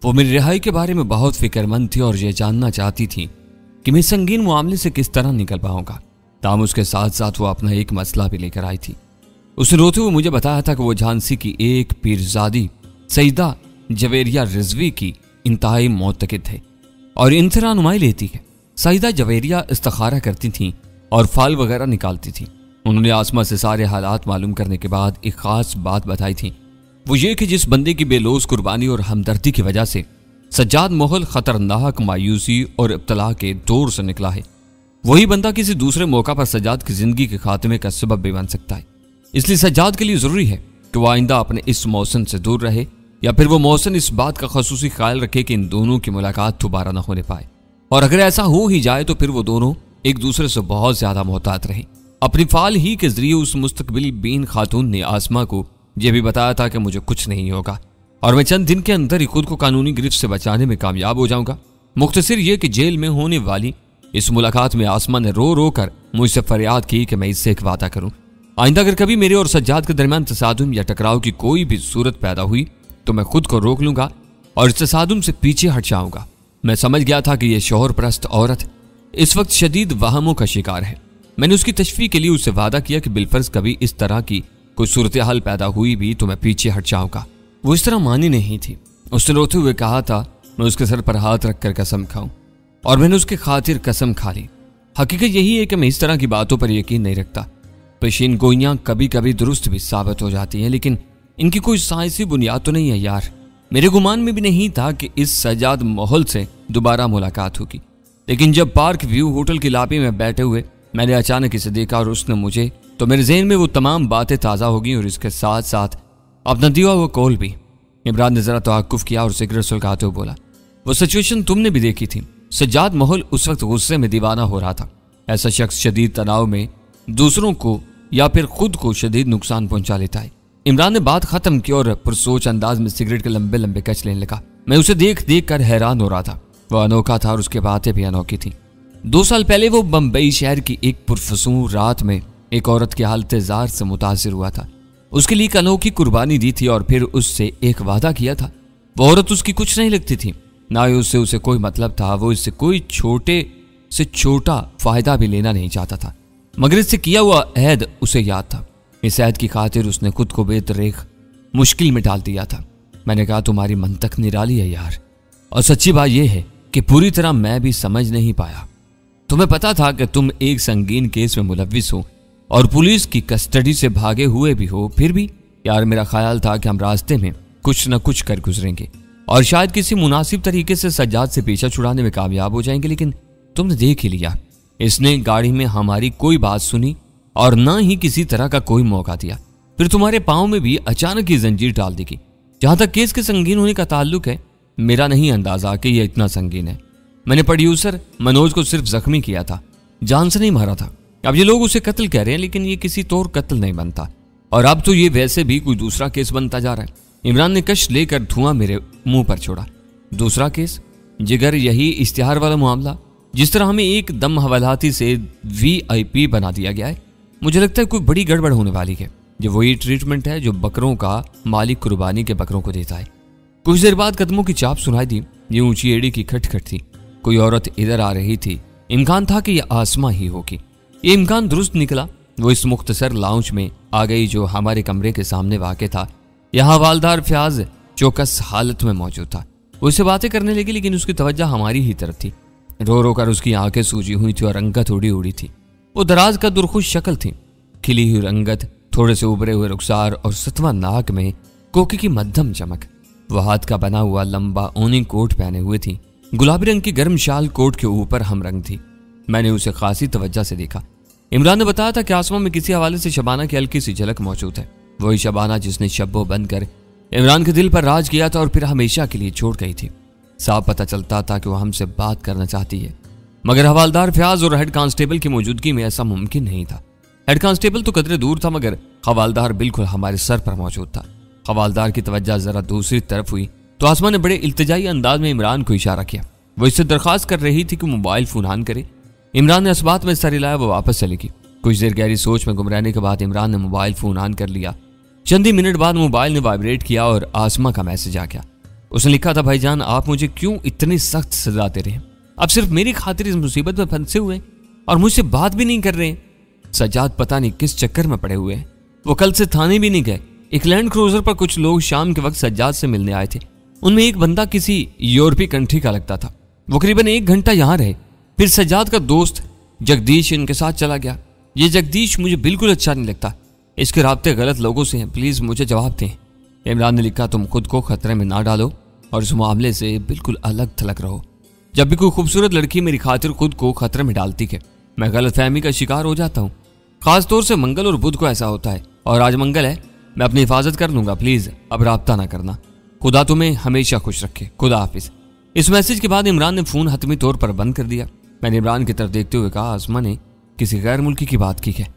वो मेरी रिहाई के बारे में बहुत फिक्रमंद थी और ये जानना चाहती थी कि मैं संगीन मामले से किस तरह निकल पाऊंगा। ताम उसके साथ साथ वो अपना एक मसला भी लेकर आई थी। उसने रोते हुए मुझे बताया था कि वो झांसी की एक पीरजादी सईदा जवेरिया रिजवी की इंतहाई मोतकिद थे और इनसे रहनुमाई लेती है। सईदा जवेरिया इस्तिखारा करती थीं और फाल वगैरह निकालती थीं। उन्होंने आसमा से सारे हालात मालूम करने के बाद एक खास बात बताई थी, वो ये कि जिस बंदे की बेलोज कुर्बानी और हमदर्दी की वजह से सज्जाद मोहल खतरनाक मायूसी और इब्तला के दौर से निकला है, वही बंदा किसी दूसरे मौका पर सज्जाद की जिंदगी के खात्मे का सबब भी बन सकता है। इसलिए सज्जाद के लिए जरूरी है कि वह आइंदा अपने इस मौसन से दूर रहे या फिर वो मौसन इस बात का खसूसी ख्याल रखे कि इन दोनों की मुलाकात दोबारा न होने पाए, और अगर ऐसा हो ही जाए तो फिर वो दोनों एक दूसरे से बहुत ज्यादा मोहतात रहे। अपनी फाल ही के जरिए उस मुस्तकबिल बीन खातून ने आसमा को यह भी बताया था कि मुझे कुछ नहीं होगा और मैं चंद दिन के अंदर ही खुद को कानूनी गिरफ्त से बचाने में कामयाब हो जाऊंगा। मुख्तसर यह कि जेल में होने वाली इस मुलाकात में आसमा ने रो रो कर मुझसे फरियाद की कि मैं इससे एक वादा करूं, आइंदा अगर कभी मेरे और सज्जाद के दरमियान तसादुम या टकराव की कोई भी सूरत पैदा हुई तो मैं खुद को रोक लूंगा और इस तसादुम से पीछे हट जाऊंगा। मैं समझ गया था कि यह शौहर परस्त औरत इस वक्त शदीद वहमों का शिकार है। मैंने उसकी तशफी के लिए उससे वादा किया कि बिलफर्ज कभी इस तरह की कोई सूरत हाल पैदा हुई भी तो मैं पीछे हट जाऊंगा। वो इस तरह मानी नहीं थी। उसने रोते हुए कहा था मैं उसके सर पर हाथ रखकर कसम खाऊं, और मैंने उसके खातिर कसम खा ली। हकीकत यही है कि मैं इस तरह की बातों पर यकीन नहीं रखता। पेशीन गोइयां कभी कभी दुरुस्त भी साबित हो जाती हैं, लेकिन इनकी कोई साइंसी बुनियाद तो नहीं है यार। मेरे गुमान में भी नहीं था कि इस सज्जाद मोहल से दोबारा मुलाकात होगी, लेकिन जब पार्क व्यू होटल के लाबी में बैठे हुए मैंने अचानक इसे देखा और उसने मुझे, तो मेरे जहन में वो तमाम बातें ताज़ा हो गई और इसके साथ साथ अपना दिया हुआ कॉल भी। इमरान ने जरा तवक्कुफ किया और सिगरेट सुलगाते हुए बोला, वो सिचुएशन तुमने भी देखी थी। सज्जाद मोहल उस वक्त गुस्से में दीवाना हो रहा था। ऐसा शख्स शदीद तनाव में दूसरों को या फिर खुद को शदीद नुकसान पहुंचा लेता है। इमरान ने बात खत्म की और पुरसोच अंदाज में सिगरेट के लंबे लंबे कच लेने लगा। मैं उसे देख देख कर हैरान हो रहा था। वह अनोखा था और उसकी बातें भी अनोखी थी। 2 साल पहले वो बम्बई शहर की एक पुरफसूं रात में एक औरत के हालत जार से मुतासिर हुआ था। उसके लिए एक अनोखी कुर्बानी दी थी और फिर उससे एक वादा किया था। वो औरत उसकी कुछ नहीं लगती थी, ना ही उससे उसे कोई मतलब था। वो इससे कोई छोटे से छोटा फायदा भी लेना नहीं चाहता था, मगर इससे किया हुआ अहद उसे याद था। इस अहद की खातिर उसने खुद को बेतरेख मुश्किल में डाल दिया था। मैंने कहा तुम्हारी मंतक निराली है यार, और सच्ची बात यह है कि पूरी तरह मैं भी समझ नहीं पाया। तुम्हें पता था कि तुम एक संगीन केस में मुलव्विस हो और पुलिस की कस्टडी से भागे हुए भी हो, फिर भी यार मेरा ख्याल था कि हम रास्ते में कुछ न कुछ कर गुजरेंगे और शायद किसी मुनासिब तरीके से सज्जाद से पीछा छुड़ाने में कामयाब हो जाएंगे। लेकिन तुमने देख ही लिया, इसने गाड़ी में हमारी कोई बात सुनी और ना ही किसी तरह का कोई मौका दिया। फिर तुम्हारे पाँव में भी अचानक ही जंजीर डाल दी। जहां तक केस के संगीन होने का ताल्लुक है, मेरा नहीं अंदाजा कि यह इतना संगीन है। मैंने प्रोड्यूसर मनोज को सिर्फ जख्मी किया था, जान से नहीं मारा था। अब ये लोग उसे कत्ल कह रहे हैं, लेकिन ये किसी तौर कत्ल नहीं बनता, और अब तो ये वैसे भी कोई दूसरा केस बनता जा रहा है। इमरान ने कश लेकर धुआं मेरे मुंह पर छोड़ा। दूसरा केस? जिगर, यही इश्तिहार वाला मामला जिस तरह हमें एक दम हवालाती से VIP बना दिया गया है। मुझे लगता है कोई बड़ी गड़बड़ होने वाली है। ये वही ट्रीटमेंट है जो बकरों का मालिक कुर्बानी के बकरों को देता है। कुछ देर बाद कदमों की चाप सुनाई दी। ये ऊंची एड़ी की खटखट थी। कोई औरत इधर आ रही थी। इम्कान था कि यह आसमा ही होगी। ये इम्कान दुरुस्त निकला। वो इस मुख्तसर लाउंज में आ गई जो हमारे कमरे के सामने वाक़ था। यहाँ हवालदार फयाज चौकस हालत में मौजूद था। वो उससे बातें करने लगी, लेकिन उसकी तवज्जो हमारी ही तरफ थी। रो रो कर उसकी आंखें सूजी हुई थी और रंगत उड़ी उड़ी थी। वो दराज का दुरखुश शक्ल थी, खिली हुई रंगत, थोड़े से उभरे हुए रुखसार और सतवा नाक में कोके की मध्यम चमक। वह हाथ का बना हुआ लंबा ऊनी कोट पहने हुए थी। गुलाबी रंग की गर्म शाल कोट के ऊपर हम रंग थी। मैंने उसे खासी तवज्जो से देखा। इमरान ने बताया था कि आसमा में किसी हवाले से शबाना की हल्की सी झलक मौजूद है। वही शबाना जिसने शब्बो बंद कर इमरान के दिल पर राज किया था और फिर हमेशा के लिए छोड़ गई थी। साफ पता चलता था कि वह हमसे बात करना चाहती है, मगर हवालदार फयाज और हेड कांस्टेबल की मौजूदगी में ऐसा मुमकिन नहीं था। हेड कांस्टेबल तो कदरे दूर था, मगर हवालदार बिल्कुल हमारे सर पर मौजूद था। हवालदार की तवज्जो जरा दूसरी तरफ हुई तो आसमा ने बड़े इल्तिजाई अंदाज में इमरान को इशारा किया। वो इससे दरख्वास्त कर रही थी कि मोबाइल फोन ऑन करे। इमरान ने इस बात में सर हिलाया। वो वापस चली गई। कुछ देर गहरी सोच में गुम रहने के बाद इमरान ने मोबाइल फोन ऑन कर लिया। चंद ही मिनट बाद मोबाइल ने वाइब्रेट किया और आसमा का मैसेज आ गया। उसने लिखा था, भाईजान आप मुझे क्यों इतनी सख्त सजा दे रहे हैं? आप सिर्फ मेरी खातिर इस मुसीबत में फंसे हुए हैं और मुझसे बात भी नहीं कर रहे हैं। सज्जाद पता नहीं किस चक्कर में पड़े हुए हैं। वो कल से थाने भी नहीं गए। एक लैंड क्रूजर पर कुछ लोग शाम के वक्त सज्जाद से मिलने आए थे। उनमें एक बंदा किसी यूरोपीय कंट्री का लगता था। वो करीबन 1 घंटा यहाँ रहे, फिर सज्जाद का दोस्त जगदीश इनके साथ चला गया। ये जगदीश मुझे बिल्कुल अच्छा नहीं लगता। इसके राब्ते गलत लोगों से हैं, प्लीज मुझे जवाब दें। इमरान ने लिखा, तुम खुद को खतरे में ना डालो और इस मामले से बिल्कुल अलग थलग रहो। जब भी कोई खूबसूरत लड़की मेरी खातिर खुद को खतरे में डालती है, मैं गलतफहमी का शिकार हो जाता हूँ। खासतौर से मंगल और बुध को ऐसा होता है, और आज मंगल है। मैं अपनी हिफाजत कर लूंगा, प्लीज अब राब्ता ना करना। खुदा तुम्हें हमेशा खुश रखे, खुदा हाफिज। इस मैसेज के बाद इमरान ने फोन हतमी तौर पर बंद कर दिया। मैंने इमरान की तरफ देखते हुए कहा, आसमा ने किसी गैर मुल्की की बात की है?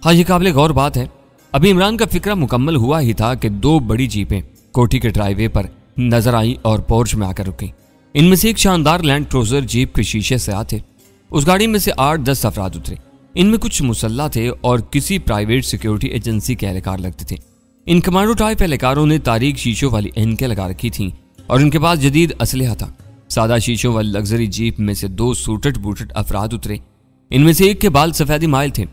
हाँ, ये काबिल गौर बात है। अभी इमरान का फिक्रा मुकम्मल हुआ ही था कि 2 बड़ी जीपें कोठी के ड्राइवे पर नजर आई और पोर्च में आकर रुकी। इनमें से एक शानदार लैंड क्रूजर जीप के शीशे से आते। उस गाड़ी में से 8-10 अफराद उतरे। इनमें कुछ मुसल्ला थे और किसी प्राइवेट सिक्योरिटी एजेंसी के एहलकार लगते थे। इन कमांडो टाइप एहलकारों ने तारीख शीशों वाली एनकें लगा रखी थीं और इनके पास जदीद असलहा था। सादा शीशों वाली लग्जरी जीप में से 2 सूटट बूटट अफराद उतरे। इनमें से एक के बाल सफेदी माइल थे।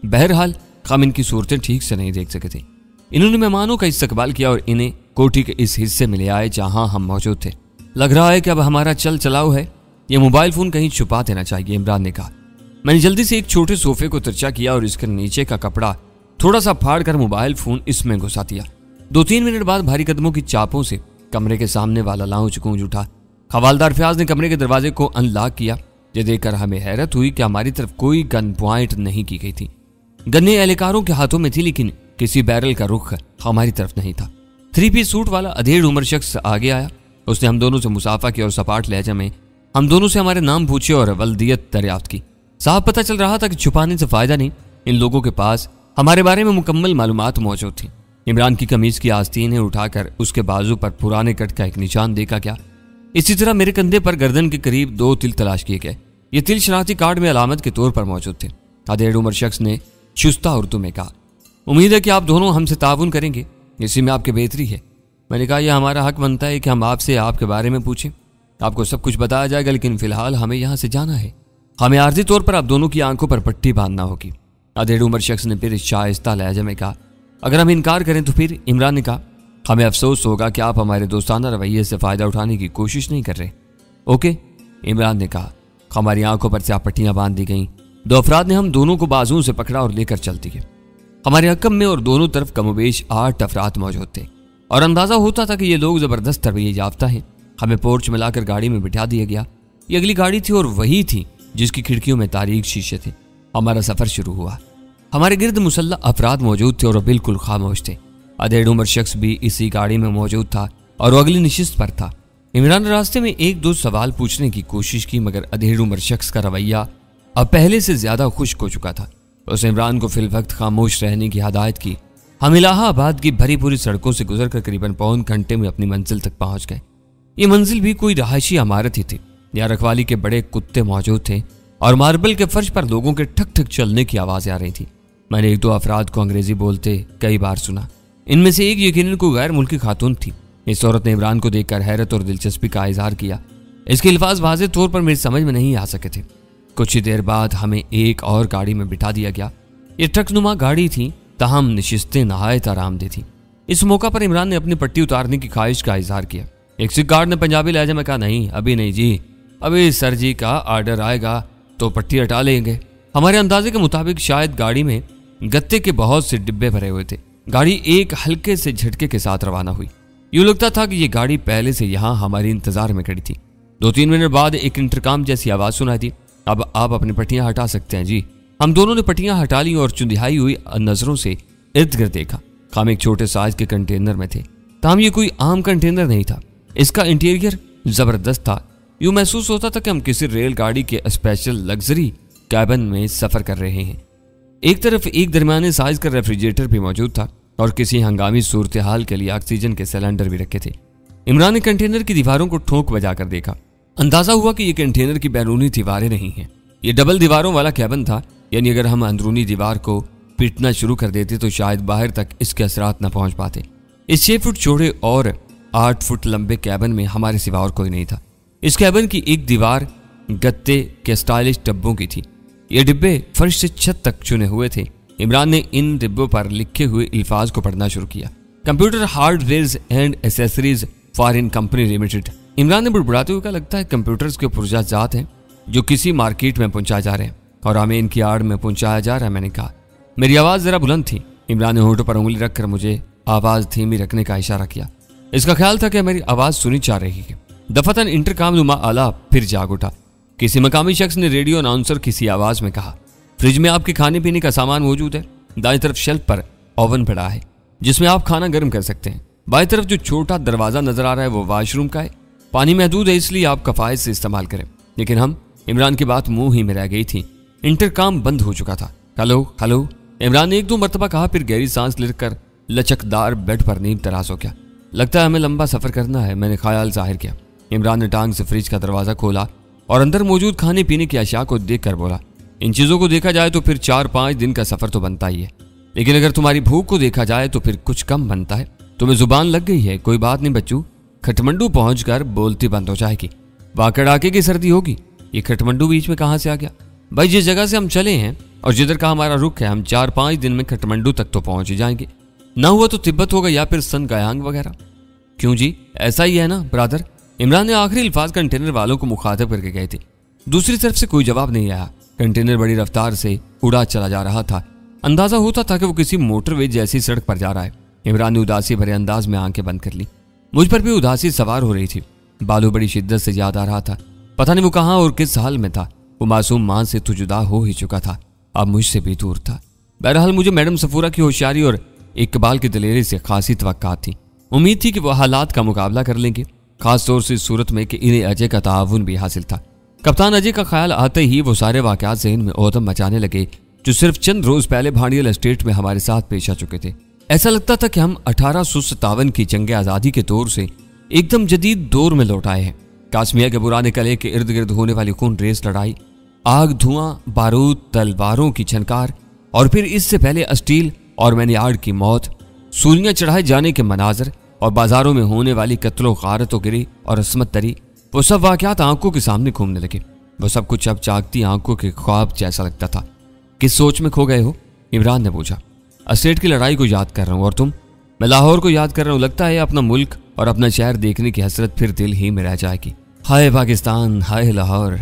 बहरहाल हम इनकी सूरतें ठीक से नहीं देख सके थे। इन्होंने मेहमानों का इस्तकबाल किया और इन्हें कोठी के इस हिस्से में ले आए जहां हम मौजूद थे। लग रहा है कि अब हमारा चल चलाओ है। ये मोबाइल फोन कहीं छुपा देना चाहिए, इमरान ने कहा। मैंने जल्दी से एक छोटे सोफे को तिरछा किया और इसके नीचे का कपड़ा थोड़ा सा फाड़ कर मोबाइल फोन इसमें घुसा दिया। 2-3 मिनट बाद भारी कदमों की चापों से कमरे के सामने वाला लाउंज गूंज उठा। हवालदार फयाज ने कमरे के दरवाजे को अनलॉक किया। ये देखकर हमें हैरत हुई कि हमारी तरफ कोई गन पॉइंट नहीं की गई थी। गन्ने एहलकारों के हाथों में थी, लेकिन किसी बैरल का रुख हमारी तरफ नहीं था। 3 पीस सूट वाला अधेड़ उम्र शख्स आगे आया। उसने हम दोनों से मुसाफा किया और सपाट लहजा में हम दोनों से हमारे नाम पूछे और वल्दियत दरियाफ्त की। साहब पता चल रहा था कि छुपाने से फायदा नहीं, इन लोगों के पास हमारे बारे में मुकम्मल मालूमात मौजूद थी। इमरान की कमीज की आस्तीनें उठाकर उसके बाजू पर पुराने कट का एक निशान देखा गया। इसी तरह मेरे कंधे पर गर्दन के करीब 2 तिल तलाश किए गए। ये तिल शनाख्ती कार्ड में अलामत के तौर पर मौजूद थे। अधेड़ उम्र शख्स ने शुस्ता उर्दू में कहा, उम्मीद है कि आप दोनों हमसे ताउन करेंगे, इसी में आपकी बेहतरी है। मैंने कहा, यह हमारा हक बनता है कि हम आपसे आपके बारे में पूछें। आपको सब कुछ बताया जाएगा, लेकिन फिलहाल हमें यहाँ से जाना है। हमें आर्जी तौर पर आप दोनों की आंखों पर पट्टी बांधना होगी। अधेड़ उम्र शख्स ने फिर शाइस्ता लहजे में कहा, अगर हम इनकार करें तो फिर? इमरान ने कहा, हमें अफसोस होगा कि आप हमारे दोस्ताना रवैये से फायदा उठाने की कोशिश नहीं कर रहे। ओके, इमरान ने कहा। हमारी आंखों पर स्याह पट्टियां बांध दी गईं। 2 अफराद ने हम दोनों को बाजुओं से पकड़ा और लेकर चल दिए। हमारे हकम में और दोनों तरफ कमोबेश 8 अफराद मौजूद थे और अंदाजा होता था कि ये लोग जबरदस्त तरबियत याफ्ता हैं। हमें पोर्च में लाकर गाड़ी में बिठा दिया गया। ये अगली गाड़ी थी और वही थी जिसकी खिड़कियों में तारीक शीशे थे। हमारा सफर शुरू हुआ। हमारे गिर्द मुसल्ला अफराद मौजूद थे और बिल्कुल खामोश थे। अधेड़ उम्र शख्स भी इसी गाड़ी में मौजूद था और वो अगली नशिस्त पर था। इमरान ने रास्ते में 1-2 सवाल पूछने की कोशिश की, मगर अधेड़ उम्र शख्स का रवैया अब पहले से ज्यादा खुश्क हो चुका था। उसने इमरान को फिल वक्त खामोश रहने की हिदायत की। हम इलाहाबाद की भरी पूरी सड़कों से गुजरकर करीबन 1.25 घंटे में अपनी मंजिल तक पहुंच गए। ये मंजिल भी कोई रहायशी इमारत ही थी। यहाँ रखवाली के बड़े कुत्ते मौजूद थे और मार्बल के फर्श पर लोगों के ठक ठक चलने की आवाजें आ रही थी। मैंने 1-2 अफराद को अंग्रेजी बोलते कई बार सुना। इनमें से एक यकीनन कोई गैर मुल्की खातून थी। इस औरत ने इमरान को देखकर हैरत और दिलचस्पी का इजहार किया। इसके अल्फाज वाज़ेह तौर पर मेरी समझ में नहीं आ सके थे। कुछ ही देर बाद हमें एक और गाड़ी में बिठा दिया गया। ये ट्रकनुमा गाड़ी थी, ताहम नशिस्तें नहायत आरामदेह थी। इस मौका पर इमरान ने अपनी पट्टी उतारने की ख्वाहिश का इजहार किया। एक सिख गार्ड ने पंजाबी लहजे में कहा, नहीं अभी नहीं जी, अभी सर जी का आर्डर आएगा तो पट्टी हटा लेंगे। हमारे अंदाजे के मुताबिक शायद गाड़ी में गत्ते के बहुत से डिब्बे भरे हुए थे। गाड़ी एक हल्के से झटके के साथ रवाना हुई। यूं लगता था कि ये गाड़ी पहले से यहाँ हमारे इंतजार में खड़ी थी। 2-3 मिनट बाद एक इंटरकॉम जैसी आवाज सुनाई थी, अब आप अपनी पट्टियां हटा सकते हैं जी। हम दोनों ने पट्टियां हटा ली और चुंदिहाई हुई नजरों से इर्द गिर्द देखा। हम एक छोटे साइज के कंटेनर में थे। ताहम ये कोई आम कंटेनर नहीं था। इसका इंटीरियर जबरदस्त था। यूं महसूस होता था कि हम किसी रेलगाड़ी के स्पेशल लग्जरी कैबिन में सफर कर रहे हैं। एक तरफ एक दरमियाने साइज का रेफ्रिजरेटर भी मौजूद था और किसी हंगामी सूरत हाल के लिए ऑक्सीजन के सिलेंडर भी रखे थे। इमरान ने कंटेनर की दीवारों को ठोंक बजाकर देखा। अंदाजा हुआ कि यह कंटेनर की बैरूनी दीवारें नहीं हैं। यह डबल दीवारों वाला कैबिन था, यानी अगर हम अंदरूनी दीवार को पीटना शुरू कर देते तो शायद बाहर तक इसके असरात न पहुंच पाते। इस 6 फुट चौड़े और 8 फुट लंबे कैबिन में हमारे सिवा और कोई नहीं था। इस कैबिन की एक दीवार गत्ते के स्टाइलिश डिब्बों की थी। ये डिब्बे फर्श से छत तक चुने हुए थे। इमरान ने इन डिब्बों पर लिखे हुए अल्फाज को पढ़ना शुरू किया। Computer hardware and accessories foreign company limited. Imran ने बुड़बुड़ाते हुए कहा, लगता है कंप्यूटर्स के पुर्जा जात हैं जो किसी मार्केट में पहुंचाए जा रहे हैं और हमें इनकी आड़ में पहुंचाया जा रहा है। मैंने कहा। मेरी आवाज़ जरा बुलंद थी। इमरान ने होठों पर उंगली रखकर मुझे आवाज़ धीमी रखने का इशारा किया। इसका ख्याल था कि मेरी आवाज़ सुनी जा रही है। दफातन इंटरकॉम नुमा आला फिर जाग उठा। किसी मकामी शख्स ने रेडियो अनाउंसर किसी आवाज़ में कहा, फ्रिज में आपके खाने पीने का सामान मौजूद है। दाएं तरफ शेल्फ पर ओवन पड़ा है जिसमें आप खाना गर्म कर सकते हैं। बाएं तरफ जो छोटा दरवाज़ा नजर आ रहा है वो वॉशरूम का है। पानी महदूद है इसलिए आप कफायत से इस्तेमाल करें। लेकिन हम इमरान की बात मुंह ही में रह गई थी। इंटरकॉम बंद हो चुका था। हेलो हेलो इमरान ने 1-2 मरतबा कहा, फिर गहरी सांस लेकर लचकदार बेड पर नींद तराश हो गया। लगता है हमें लंबा सफर करना है, मैंने ख्याल जाहिर किया। इमरान ने टांग से फ्रिज का दरवाजा खोला और अंदर मौजूद खाने पीने की अशिया को देखकर बोला, इन चीजों को देखा जाए तो फिर 4-5 दिन का सफर तो बनता ही है, लेकिन अगर तुम्हारी भूख को देखा जाए तो फिर कुछ कम बनता है। तुम्हें जुबान लग गई है, कोई बात नहीं बच्चू, खटमंडू पहुंचकर बोलती बंद हो जाएगी। वहां कड़ाके की सर्दी होगी। ये खटमंडू बीच में कहां से आ गया? भाई जिस जगह से हम चले हैं और जिधर का हमारा रुख है, हम 4-5 दिन में खटमंडू तक तो पहुंच ही जाएंगे। ना हुआ तो तिब्बत होगा या फिर सन गयांग वगैरह। क्यों जी, ऐसा ही है ना ब्रादर? इमरान ने आखिरी अल्फाज कंटेनर वालों को मुखातिब करके गए थे। दूसरी तरफ से कोई जवाब नहीं आया। कंटेनर बड़ी रफ्तार से उड़ा चला जा रहा था। अंदाजा होता था कि वो किसी मोटरवे जैसी सड़क पर जा रहा है। इमरान ने उदासी भरे अंदाज में आंखें बंद कर ली। मुझ पर भी उदासी सवार हो रही थी। बालू बड़ी शिद्दत से याद आ रहा था। पता नहीं वो कहाँ और किस हाल में था। वो मासूम मां से तो जुदा हो ही चुका था, अब मुझसे भी दूर था। बहरहाल मुझे मैडम सफूरा की होशियारी और इकबाल की दिलेरी से खासी तवक्कात थी। उम्मीद थी कि वह हालात का मुकाबला कर लेंगे, खास तौर से इस सूरत में कि इन्हें अजय का ताउन भी हासिल था। कप्तान अजय का ख्याल आते ही वो सारे वाकयात ज़हन में औदम मचाने लगे जो सिर्फ चंद रोज पहले भांडियल एस्टेट में हमारे साथ पेश आ चुके थे। ऐसा लगता था कि हम 1857 की जंग आज़ादी के दौर से एकदम जदीद दौर में लौट आए हैं। काश्मीर के पुराने किले के इर्द गिर्द होने वाली खून रेस लड़ाई, आग, धुआं, बारूद, तलवारों की छनकार और फिर इससे पहले अस्टील और मैनियार्ड की मौत, सूलियां चढ़ाए जाने के मनाजर और बाजारों में होने वाली कत्लो गारतो गिरी और असमत दरी, वो सब वाकयात आंखों के सामने घूमने लगे। वो सब कुछ अब जागती आंखों के ख्वाब जैसा लगता था। किस सोच में खो गए हो? इमरान ने पूछा। अस्टेट की लड़ाई को याद कर रहा हूँ। और तुम? मैं लाहौर को याद कर रहा हूँ। लगता है अपना मुल्क और अपना शहर देखने की हसरत फिर दिल ही में रह जाएगी। हाय पाकिस्तान, हाय लाहौर।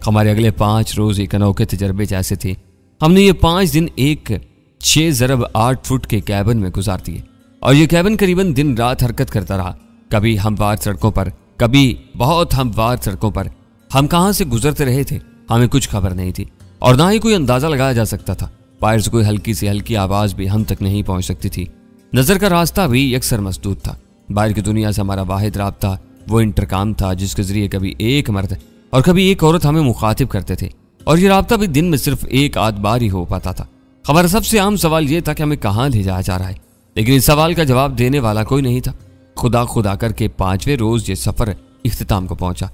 हमारे अगले 5 रोज एक अनोखे तजर्बे जैसे थे। हमने ये 5 दिन एक 6x8 फुट के कैबिन में गुजार दिए और ये कैबिन करीबन दिन रात हरकत करता रहा। कभी हमवार सड़कों पर, कभी बहुत हमवार सड़कों पर। हम कहाँ से गुजरते रहे थे हमें कुछ खबर नहीं थी और ना ही कोई अंदाजा लगाया जा सकता था। बाहर से कोई हल्की से हल्की आवाज भी हम तक नहीं पहुंच सकती थी। नजर का रास्ता भी यकसर मसदूद था। बाहर की दुनिया से हमारा वाहिद राब्ता वो इंटरकॉम था जिसके जरिए कभी एक मर्द और कभी एक औरत हमें मुखातिब करते थे और ये राब्ता भी दिन में सिर्फ एक आध बार ही हो पाता था। हमारा सबसे आम सवाल ये था कि हमें कहाँ ले जाया जा रहा है, लेकिन इस सवाल का जवाब देने वाला कोई नहीं था। खुदा खुदा करके 5वें रोज ये सफर इख्तिताम को पहुंचा।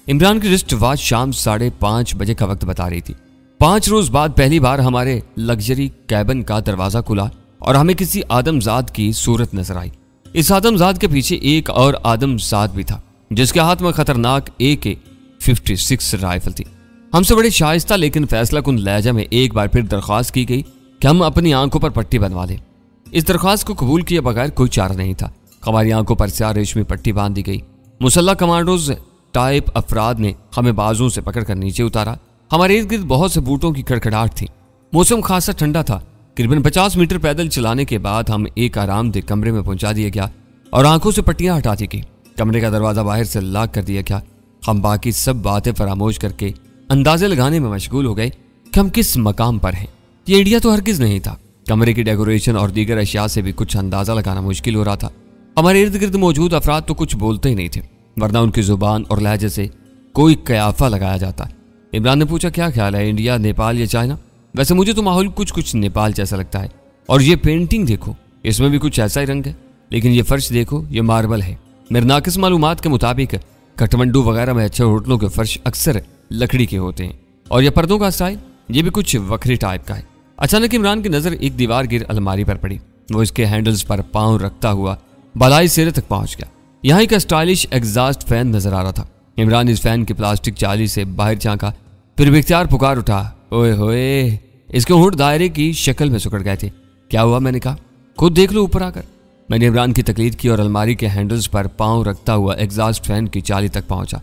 इमरान की रिस्ट वॉच शाम 5:30 बजे का वक्त बता रही थी। 5 रोज बाद पहली बार हमारे लग्जरी कैबिन का दरवाजा खुला और हमें किसी आदमजाद की सूरत नजर आई। इस आदमजाद के पीछे एक और आदमजाद भी था जिसके हाथ में खतरनाक AK-56 राइफल थी। हमसे बड़े शाइस्ता लेकिन फैसला कुन लहजा में एक बार फिर दरख्वास्त की गई कि हम अपनी आंखों पर पट्टी बनवा लें। इस दरख्वास्त को कबूल किए बगैर कोई चारा नहीं था। हमारी आंखों पर स्याह रेशमी पट्टी बांध दी गई। मुसल्ला कमांडोज टाइप अफराद ने हमें बाजुओं से पकड़कर नीचे उतारा। हमारे इर्द गिर्द बहुत से बूटों की खड़खड़ाहट थी। मौसम खासा ठंडा था। करीबन 50 मीटर पैदल चलाने के बाद हम एक आरामदेह कमरे में पहुंचा दिया गया और आंखों से पट्टियां हटा दी गई। कमरे का दरवाजा बाहर से लॉक कर दिया गया। हम बाकी सब बातें फरामोश करके अंदाजे लगाने में मशगूल हो गए कि हम किस मकाम पर हैं। ये इंडिया तो हरगिज नहीं था। कमरे की डेकोरेशन और दीगर अशिया से भी कुछ अंदाजा लगाना मुश्किल हो रहा था। हमारे इर्द गिर्द मौजूद अफराद तो कुछ बोलते ही नहीं थे, वरना उनकी जुबान और लहजे से कोई कयाफा लगाया जाता। इमरान ने पूछा, क्या ख्याल है, इंडिया, नेपाल या चाइना? वैसे मुझे तो माहौल कुछ नेपाल जैसा लगता है। और ये पेंटिंग देखो, इसमें भी कुछ ऐसा ही रंग है, लेकिन ये फर्श देखो, ये मार्बल है। मेरे नाकिस मालूमात के मुताबिक काठमांडू वगैरह में अच्छे होटलों के फर्श अक्सर लकड़ी के होते हैं और ये पर्दों का स्टाइल ये भी कुछ वक्री टाइप का है। अचानक इमरान की नजर एक दीवार गिर अलमारी पर पड़ी। वो इसके हैंडल्स पर पांव रखता हुआ बालाई सिरे तक पहुंच गया। यहाँ एक स्टाइलिश एग्जॉस्ट फैन नजर आ रहा था। इमरान इस फैन की प्लास्टिक जाली से बाहर झांका, फिर बेख्तियार पुकार उठा, ओए होए। इसके होंठ दायरे की शक्ल में सुकड़ गए थे। क्या हुआ? मैंने कहा। खुद देख लो ऊपर आकर। मैंने इमरान की तकलीद की और अलमारी के हैंडल्स पर पांव रखता हुआ एग्जॉस्ट फैन की जाली तक पहुंचा।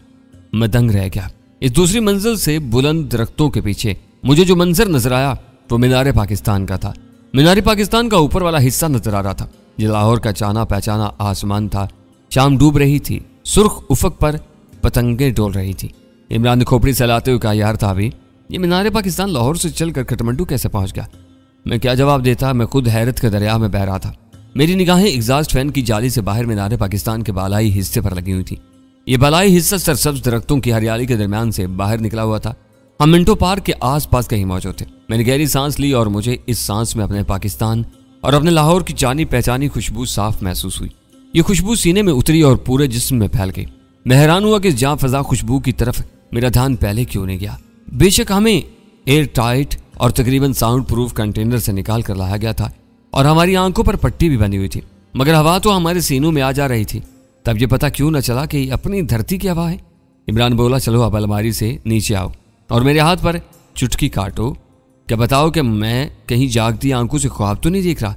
मैं दंग रह गया। इस दूसरी मंजिल से बुलंद दरख्तों के पीछे मुझे जो मंजर नजर आया वो मीनार पाकिस्तान का था। मीनार पाकिस्तान का ऊपर वाला हिस्सा नजर आ रहा था। ये लाहौर का जाना पहचाना आसमान था। शाम डूब रही थी। सुर्ख उफक पर पतंगे डोल रही थी। इमरान ने खोपड़ी सहलाते हुए कहा, यार ताबी, ये मीनार पाकिस्तान लाहौर से चलकर काठमांडू कैसे पहुंच गया? मैं क्या जवाब देता? मैं खुद हैरत के दरिया में बह रहा था। मेरी निगाहें एग्जॉस्ट फैन की जाली से बाहर मीनार पाकिस्तान के बालाई हिस्से पर लगी हुई थी। ये बालाई हिस्सा सरसब्ज दरख्तों की हरियाली के दरमियान से बाहर निकला हुआ था। हम मिंटो पार्क के आसपास कहीं मौजूद थे। मैंने गहरी सांस ली और मुझे इस सांस में अपने पाकिस्तान और अपने लाहौर की जानी पहचानी खुशबू साफ महसूस हुई। ये खुशबू सीने में उतरी और पूरे जिस्म में फैल गई। मैं हैरान हुआ कि जहां फजा खुशबू की तरफ मेरा ध्यान पहले क्यों नहीं गया। बेशक हमें एयर टाइट और तकरीबन साउंड प्रूफ कंटेनर से निकाल कर लाया गया था और हमारी आंखों पर पट्टी भी बनी हुई थी, मगर हवा तो हमारे सीनों में आ जा रही थी। तब ये पता क्यों न चला कि अपनी धरती की हवा है। इमरान बोला, चलो अब अलमारी से नीचे आओ और मेरे हाथ पर चुटकी काटो। क्या बताओ कि मैं कहीं जागती आंखों से ख्वाब तो नहीं देख रहा?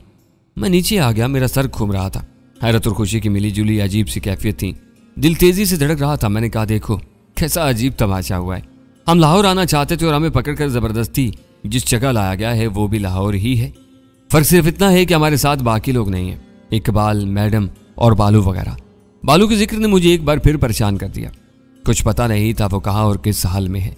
मैं नीचे आ गया। मेरा सर घूम रहा था। हैरत और खुशी की मिली जुली अजीब सी कैफियत थी। दिल तेजी से धड़क रहा था। मैंने कहा, देखो कैसा अजीब तमाशा हुआ है। हम लाहौर आना चाहते थे और हमें पकड़कर जबरदस्ती जिस जगह लाया गया है वो भी लाहौर ही है। फर्क सिर्फ इतना है कि हमारे साथ बाकी लोग नहीं है, इकबाल, मैडम और बालू वगैरह। बालू के जिक्र ने मुझे एक बार फिर परेशान कर दिया। कुछ पता नहीं था वो कहाँ और किस हाल में है।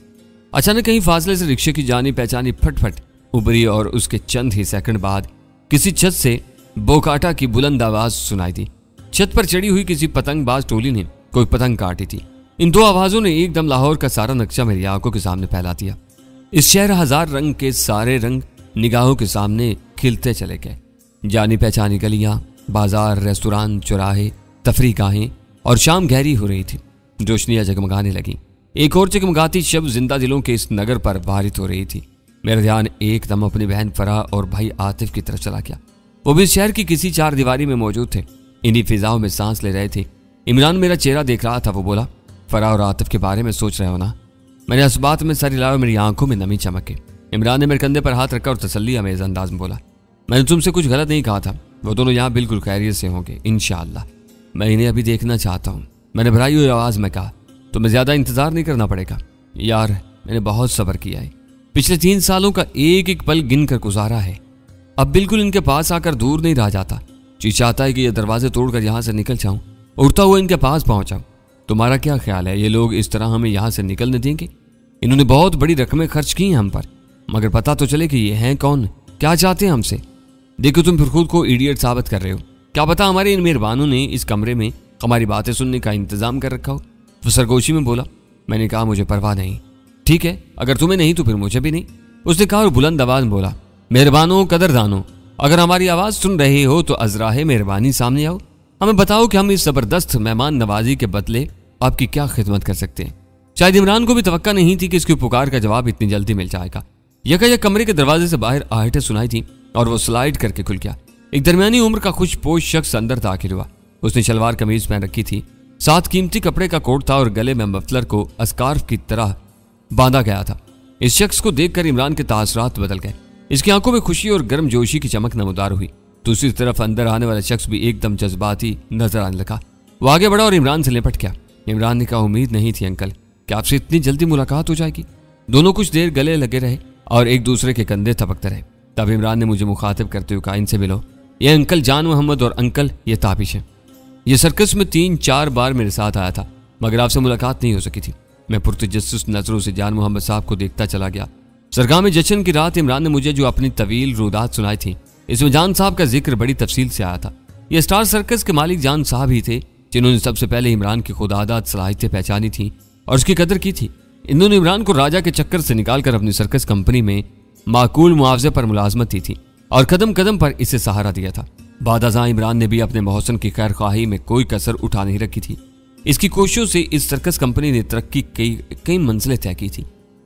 अचानक कहीं फासले से रिक्शे की जानी पहचानी फटफट उभरी और उसके चंद ही सेकंड बाद किसी छत से बोकाटा की बुलंद आवाज सुनाई दी। छत पर चढ़ी हुई किसी पतंगबाज टोली ने कोई पतंग काटी थी। इन दो आवाजों ने एकदम लाहौर का सारा नक्शा मेरी आंखों के सामने फैला दिया। इस शहर हजार रंग के सारे रंग निगाहों के सामने खिलते चले गए। जानी पहचानी गलियां, बाजार, रेस्तुरां, चौराहे, तफरीगाहें और शाम गहरी हो रही थी। रोशनियां जगमगाने लगी। एक और जगमगाती शब जिंदा दिलों के इस नगर पर बारित हो रही थी। मेरा ध्यान एकदम अपनी बहन फराह और भाई आतिफ की तरफ चला गया। वो भी शहर की किसी चार दीवारी में मौजूद थे। इन्हीं फिजाओं में सांस ले रहे थे। इमरान मेरा चेहरा देख रहा था। वो बोला, फराह और आतिफ के बारे में सोच रहे हो ना? मैंने इस बात में सर हिलाया। मेरी आंखों में नमी चमके। इमरान ने मेरे कंधे पर हाथ रखा और तसल्ली अमेज़ अंदाज में बोला, मैंने तुमसे कुछ गलत नहीं कहा था। वो दोनों यहाँ बिल्कुल खैरियत से होंगे इंशाअल्लाह। मैं इन्हें अभी देखना चाहता हूँ। मैंने भराई हुई आवाज़ में कहा, तुम्हें ज़्यादा इंतजार नहीं करना पड़ेगा यार। मैंने बहुत सब्र किया है। पिछले 3 सालों का एक एक पल गिन कर गुजारा है। अब बिल्कुल इनके पास आकर दूर नहीं रह जाता। जी चाहता है कि ये दरवाजे तोड़कर यहाँ से निकल जाऊँ, उड़ता हुआ इनके पास पहुँचाऊँ। तुम्हारा क्या ख्याल है? ये लोग इस तरह हमें यहाँ से निकलने देंगे? इन्होंने बहुत बड़ी रकमें खर्च की हैं हम पर, मगर पता तो चले कि ये हैं कौन, क्या चाहते हैं हमसे। देखो तुम फिर खुद को इडियट साबित कर रहे हो। क्या पता हमारे इन मेहरबानों ने इस कमरे में हमारी बातें सुनने का इंतजाम कर रखा हो। वो सरगोशी में बोला। मैंने कहा, मुझे परवाह नहीं। ठीक है, अगर तुम्हें नहीं तो फिर मुझे भी नहीं। उसने कहा और बुलंद आवाज में बोला, मेहरबानों, कदरदानों, अगर हमारी आवाज सुन रहे हो तो अजराहे मेहरबानी सामने आओ। हमें बताओ कि हम इस जबरदस्त मेहमान नवाजी के बदले आपकी क्या खिदमत कर सकते हैं। शायद इमरान को भी तवक्का नहीं थी कि इसकी पुकार का जवाब इतनी जल्दी मिल जाएगा। यकायक कमरे के दरवाजे से बाहर आहटें सुनाई थी और वो स्लाइड करके खुल गया। एक दरमियानी उम्र का खुशपोश शख्स अंदर दाखिल हुआ। उसने शलवार कमीज पहन रखी थी, साथ कीमती कपड़े का कोट था और गले में मफलर को स्कार्फ की तरह बांधा गया था। इस शख्स को देखकर इमरान के तासरात बदल गए। इसकी आंखों में खुशी और गर्म जोशी की चमक नमूदार हुई। दूसरी तरफ अंदर आने वाला शख्स भी एकदम जज्बाती नजर आने लगा। वो आगे बढ़ा और इमरान से लिपट गया। इमरान ने कहा, उम्मीद नहीं थी अंकल कि आपसे इतनी जल्दी मुलाकात हो जाएगी। दोनों कुछ देर गले लगे रहे और एक दूसरे के कंधे थपकते रहे। तब इमरान ने मुझे मुखातिब करते हुए कहा, इनसे मिलो, ये अंकल जान मोहम्मद और अंकल ये ताबिश है। ये सर्कस में 3-4 बार मेरे साथ आया था, मगर आपसे मुलाकात नहीं हो सकी थी। मैं पुरतजस्सुस नजरों से जान मोहम्मद साहब को देखता चला गया। सरगाह में जश्न की रात इमरान ने मुझे जो अपनी तवील रुदात सुनाई थी, इसमें जान साहब का जिक्र बड़ी तफसील से आया था। ये स्टार सर्कस के मालिक जान साहब ही थे जिन्होंने सबसे पहले इमरान की खुदादाद सलाहियतें पहचानी थी और उसकी कदर की थी। इन्होंने इमरान को राजा के चक्कर से निकालकर अपनी सर्कस कंपनी में माकूल मुआवजे पर मुलाजमत दी थी और कदम कदम पर इसे सहारा दिया था। बाद अज़ां इमरान ने भी अपने मोहसन की खैर ख्वाही में कोई कसर उठा नहीं रखी थी। इसकी कोशिशों से इस सर्कस कंपनी ने तरक्की कई मंजिलें तय की थी।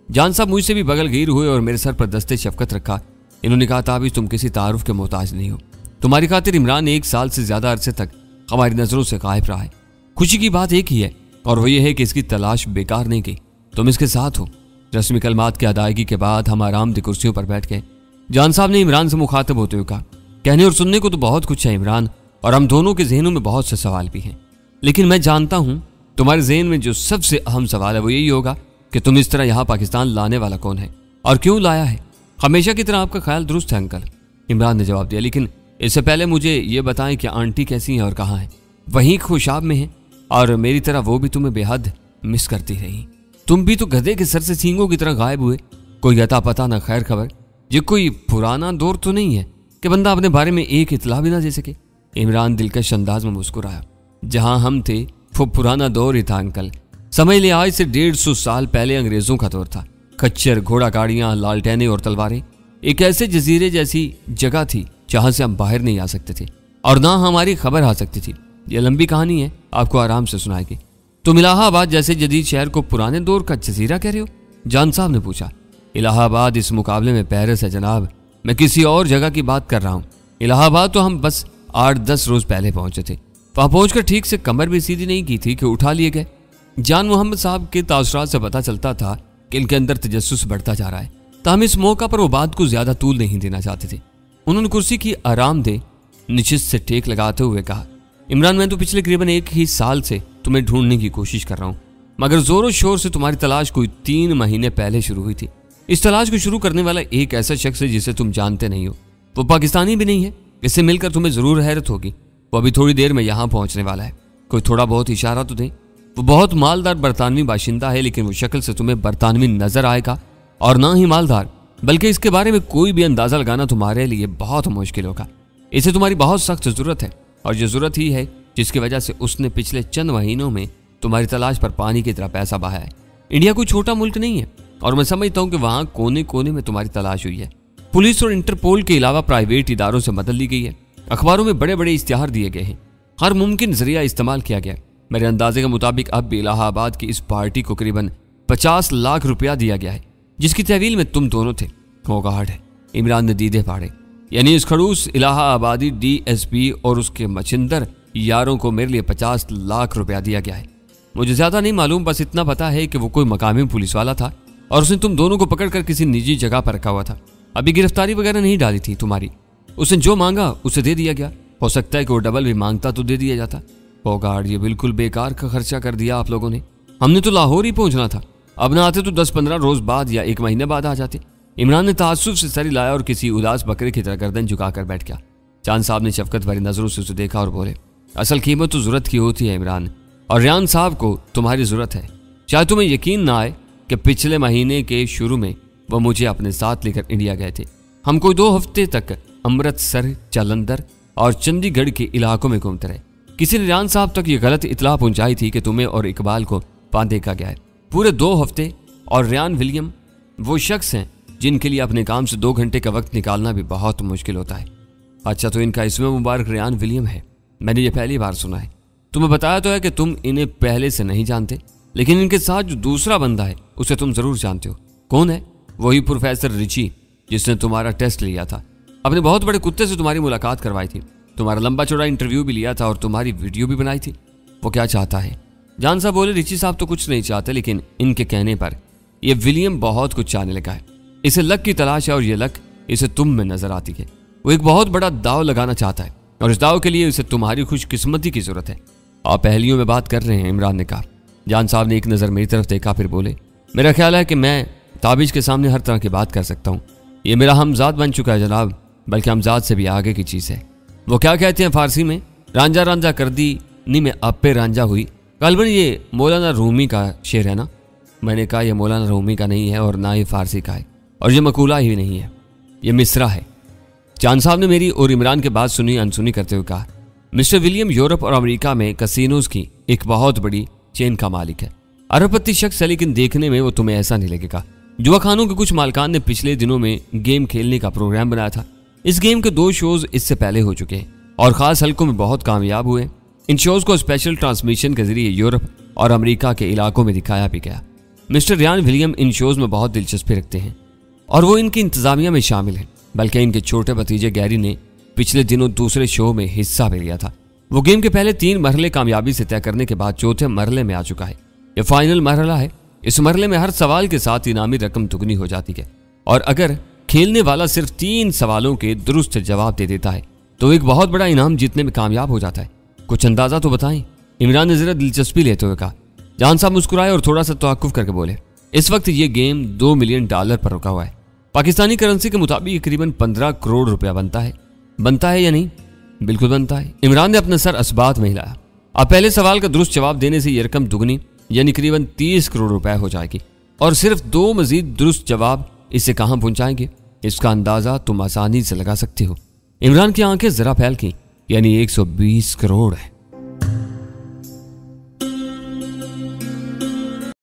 जान साहब मुझसे भी बगल गिर हुए और मेरे सर पर दस्ते शफकत रखा। इन्होंने कहा, ताबिश तुम किसी तारुफ के मोहताज नहीं हो। तुम्हारी खातिर इमरान 1 साल से ज्यादा अरसे तक हमारी नजरों से गायब रहा है। खुशी की बात एक ही है और वो ये है कि इसकी तलाश बेकार नहीं गई, तुम इसके साथ हो। रस्मी कलमात की अदायगी के बाद हम आरामदेह कुर्सियों पर बैठ गए। जान साहब ने इमरान से मुखातिब होते हुए कहा, कहने और सुनने को तो बहुत कुछ है इमरान, और हम दोनों के जहनों में बहुत से सवाल भी हैं, लेकिन मैं जानता हूं तुम्हारे जहन में जो सबसे अहम सवाल है वो यही होगा कि तुम इस तरह यहाँ पाकिस्तान लाने वाला कौन है और क्यों लाया है। हमेशा की तरह आपका ख्याल दुरुस्त है अंकल, इमरान ने जवाब दिया, लेकिन इससे पहले मुझे ये बताएं कि आंटी कैसी हैं और कहाँ हैं। वहीं खुशाब में हैं और मेरी तरह वो भी तुम्हें बेहद मिस करती रही। तुम भी तो गधे के सर से सींगों की तरह गायब हुए, कोई अता पता ना खैर खबर। ये कोई पुराना दौर तो नहीं है कि बंदा अपने बारे में एक इतला भी ना दे सके। इमरान दिलकश अंदाज में मुस्कुराया, जहां हम थे वो पुराना दौर ही था अंकल। समझ ले आज से 150 साल पहले अंग्रेजों का दौर था। खच्चर, घोड़ा गाड़ियां, लालटेनें और तलवारें, एक ऐसे जजीरे जैसी जगह थी जहां से हम बाहर नहीं आ सकते थे और ना हमारी खबर आ सकती थी। यह लंबी कहानी है, आपको आराम से सुनाएगी। तुम इलाहाबाद जैसे जदीद शहर को पुराने दौर का जजीरा कह रहे हो? जान साहब ने पूछा। इलाहाबाद इस मुकाबले में पेरिस है जनाब, मैं किसी और जगह की बात कर रहा हूँ। इलाहाबाद तो हम बस 8-10 रोज पहले पहुंचे थे। वहां पहुंचकर ठीक से कमर भी सीधी नहीं की थी कि उठा लिए गए। जान मोहम्मद साहब के तासुरात से पता चलता था कि इनके अंदर तजस्सुस बढ़ता जा रहा है, ताहम इस मौका पर वो बात को ज्यादा तूल नहीं देना चाहते थे। उन्होंने कुर्सी की आरामदेह निशिस्त से टेक लगाते हुए कहा, इमरान मैं तो पिछले करीबन 1 ही साल से तुम्हें ढूंढने की कोशिश कर रहा हूँ, मगर जोरों शोर से तुम्हारी तलाश कोई 3 महीने पहले शुरू हुई थी। इस तलाश को शुरू करने वाला एक ऐसा शख्स है जिसे तुम जानते नहीं हो। वो पाकिस्तानी भी नहीं है, इससे मिलकर तुम्हें जरूर हैरत होगी। वो अभी थोड़ी देर में यहाँ पहुंचने वाला है। कोई थोड़ा बहुत इशारा तो दे। वो बहुत मालदार बरतानवी बाशिंदा है, लेकिन वो शक्ल से तुम्हें बरतानवी नजर आएगा और ना ही मालदार, बल्कि इसके बारे में कोई भी अंदाजा लगाना तुम्हारे लिए बहुत मुश्किल होगा। इसे तुम्हारी बहुत सख्त जरूरत है और ये जरूरत ही है जिसकी वजह से उसने पिछले चंद महीनों में तुम्हारी तलाश पर पानी की तरह पैसा बहाया है। इंडिया कोई छोटा मुल्क नहीं है और मैं समझता हूँ कि वहाँ कोने कोने में तुम्हारी तलाश हुई है। पुलिस और इंटरपोल के अलावा प्राइवेट इदारों से मदद ली गई है। अखबारों में बड़े बड़े इश्तिहार दिए गए हैं, हर मुमकिन जरिया इस्तेमाल किया गया। मेरे अंदाजे के मुताबिक अब भी इलाहाबाद की इस पार्टी को करीबन 50 लाख रुपया दिया गया है, जिसकी तहवील में तुम दोनों थे। होगाहट है, इमरान ने दीदे फाड़े, यानी इस खड़ूस इलाहाबादी DSP और उसके मचिंदर यारों को मेरे लिए 50 लाख रुपया दिया गया है। मुझे ज्यादा नहीं मालूम, बस इतना पता है कि वो कोई मकामी पुलिस वाला था और उसने तुम दोनों को पकड़कर किसी निजी जगह पर रखा हुआ था। अभी गिरफ्तारी वगैरह नहीं डाली थी तुम्हारी। उसने जो मांगा उसे दे दिया गया। हो सकता है कि वो डबल भी मांगता तो दे दिया जाता। होगाड़, ये बिल्कुल बेकार का खर्चा कर दिया आप लोगों ने। हमने तो लाहौर ही पहुंचना था, अब ना आते तो 10-15 रोज बाद या 1 महीने बाद आ जाते। इमरान ने ताज्जुब से सर हिलाया और किसी उदास बकरे की तरह गर्दन झुकाकर बैठ गया। चांद साहब ने शफकत भरी नजरों से उसे देखा और बोले, असल कीमत तो जरूरत की होती है इमरान, और रियान साहब को तुम्हारी जरूरत है। शायद तुम्हें यकीन ना आए कि पिछले महीने के शुरू में वह मुझे अपने साथ लेकर इंडिया गए थे। हम कोई 2 हफ्ते तक अमृतसर, जालंधर और चंडीगढ़ के इलाकों में घूमते रहे। किसी ने रियान साहब तक ये गलत इतला पहुंचाई थी कि तुम्हें और इकबाल को बांधे का गया है। पूरे 2 हफ्ते। और रियान विलियम वो शख्स हैं जिनके लिए अपने काम से 2 घंटे का वक्त निकालना भी बहुत मुश्किल होता है। अच्छा, तो इनका इसमें मुबारक रियान विलियम है? मैंने ये पहली बार सुना है। तुम्हें बताया तो है कि तुम इन्हें पहले से नहीं जानते, लेकिन इनके साथ जो दूसरा बंदा है उसे तुम जरूर जानते हो। कौन है? वही प्रोफेसर रिची जिसने तुम्हारा टेस्ट लिया था, अपने बहुत बड़े कुत्ते से तुम्हारी मुलाकात करवाई थी, तुम्हारा लंबा चौड़ा इंटरव्यू भी लिया था और तुम्हारी वीडियो भी बनाई थी। वो क्या चाहता है? जान साहब बोले, रिची साहब तो कुछ नहीं चाहते, लेकिन इनके कहने पर यह विलियम बहुत कुछ चाहने लगा है। इसे लक की तलाश है और यह लक इसे तुम में नजर आती है। वो एक बहुत बड़ा दाव लगाना चाहता है और इस दाव के लिए उसे तुम्हारी खुशकिस्मती की जरूरत है। आप पहेलियों में बात कर रहे हैं, इमरान ने कहा। जान साहब ने एक नज़र मेरी तरफ देखा, फिर बोले, मेरा ख्याल है कि मैं ताबिज के सामने हर तरह की बात कर सकता हूँ। ये मेरा हमजाद बन चुका है जनाब, बल्कि हमजाद से भी आगे की चीज़ है। वो क्या कहते हैं फारसी में, रांझा रांझा कर दी नी में अप्पे रांझा हुई। गालिबन ये मौलाना रूमी का शेर है ना? मैंने कहा यह मौलाना रूमी का नहीं है और ना ही फारसी का है, और ये मकूला ही नहीं है, ये मिसरा है। चांद साहब ने मेरी और इमरान के बात सुनी अनसुनी करते हुए कहा, मिस्टर विलियम यूरोप और अमेरिका में कसिनोज की एक बहुत बड़ी चेन का मालिक है। अरबपति शख्स है, लेकिन देखने में वो तुम्हें ऐसा नहीं लगेगा। जुआ खानों के कुछ मालिकान ने पिछले दिनों में गेम खेलने का प्रोग्राम बनाया था। इस गेम के 2 शोज इससे पहले हो चुके हैं और खास हलकों में बहुत कामयाब हुए। इन शोज को स्पेशल ट्रांसमिशन के जरिए यूरोप और अमेरिका के इलाकों में दिखाया भी गया। मिस्टर रियान विलियम इन शोज में बहुत दिलचस्पी रखते हैं और वो इनकी इंतजामिया में शामिल हैं। बल्कि इनके छोटे भतीजे गैरी ने पिछले दिनों दूसरे शो में हिस्सा भी लिया था। वो गेम के पहले 3 मरहले कामयाबी से तय करने के बाद चौथे मरहले में आ चुका है। यह फाइनल मरहला है। इस मरहले में हर सवाल के साथ इनामी रकम दुगनी हो जाती है और अगर खेलने वाला सिर्फ 3 सवालों के दुरुस्त जवाब दे देता है तो एक बहुत बड़ा इनाम जीतने में कामयाब हो जाता है। कुछ अंदाजा तो बताएं। इमरान ने जरा दिलचस्पी लेते हुए कहा। जान साहब मुस्कुराए और थोड़ा सा तवक्कुफ करके बोले, इस वक्त ये गेम $2 मिलियन पर रुका हुआ है। पाकिस्तानी करेंसी के मुताबिक करीबन 15 करोड़ रुपया बनता है। बनता है या नहीं? बिल्कुल बनता है। इमरान ने अपना सर असबात में हिलाया। अब पहले सवाल का दुरुस्त जवाब देने से यह रकम दुगनी यानी करीबन 30 करोड़ रुपए हो जाएगी और सिर्फ 2 मजीद दुरुस्त जवाब इसे कहां पहुंचाएंगे, इसका अंदाजा तुम आसानी से लगा सकते हो। इमरान की आंखें जरा फैल गईं, यानी 120 करोड़ है।